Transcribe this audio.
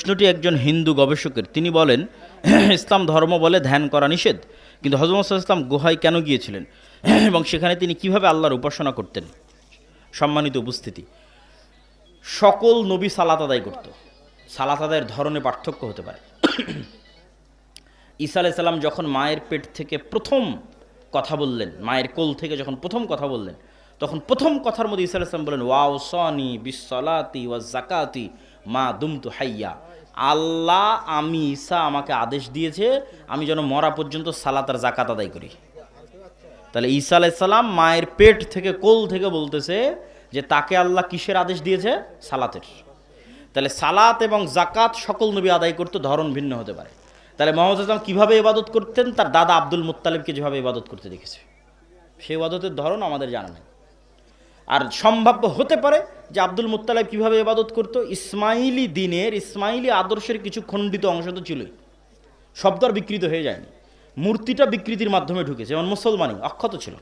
প্রশ্নটি একজন হিন্দু গবেষকের। তিনি বলেন, ইসলাম ধর্ম বলে ধ্যান করা নিষেধ, কিন্তু হযরত মুহাম্মদ সাল্লাল্লাহু আলাইহি ওয়াসাল্লাম গুহায় কেন গিয়েছিলেন এবং সেখানে তিনি কিভাবে আল্লাহর উপাসনা করতেন? সম্মানিত উপস্থিতি, সকল নবী সালাত আদায় করত। সালাত আদায়ের ধরনে পার্থক্য হতে পারে। ঈসা আলাইহিস সালাম যখন মায়ের পেট থেকে প্রথম কথা বললেন, মায়ের কোল থেকে যখন প্রথম কথা বললেন, তখন প্রথম কথার মধ্যে ঈসা আলাইহিস সালাম বলেন, ওয়াউসানি বিসসালাতি ওয়াজ যাকাতি মা দুমতু হাইয়া। আল্লাহ, আমি ঈসা, আমাকে আদেশ দিয়েছে আমি যেন মরা পর্যন্ত সালাত আর যাকাত আদায় করি। তাহলে ঈসা আলাইহিস সালাম মায়ের পেট থেকে, কোল থেকে বলতেছে যে তাকে আল্লাহ কিসের আদেশ দিয়েছে? সালাতের। তাহলে সালাত এবং যাকাত সকল নবী আদায় করতে, ধরন ভিন্ন হতে পারে। তাহলে মুহাম্মদ সাল্লাল্লাহু আলাইহি ওয়াসাল্লাম কীভাবে ইবাদত করতেন? তার দাদা আব্দুল মুত্তালিবকে যেভাবে ইবাদত করতে দেখেছে, সেই ইবাদতের ধরন আমাদের জানা নেই। আর সম্ভাব্য হতে পারে যে আব্দুল মুত্তালিব কীভাবে ইবাদত করতো, ইসমাইলি দিনের, ইসমাইলি আদর্শের কিছু খণ্ডিত অংশ তো ছিলই, শব্দ আর বিকৃত হয়ে যায়নি। মূর্তিটা বিকৃতির মাধ্যমে ঢুকেছে, যেমন মুসলমানই অক্ষত ছিল।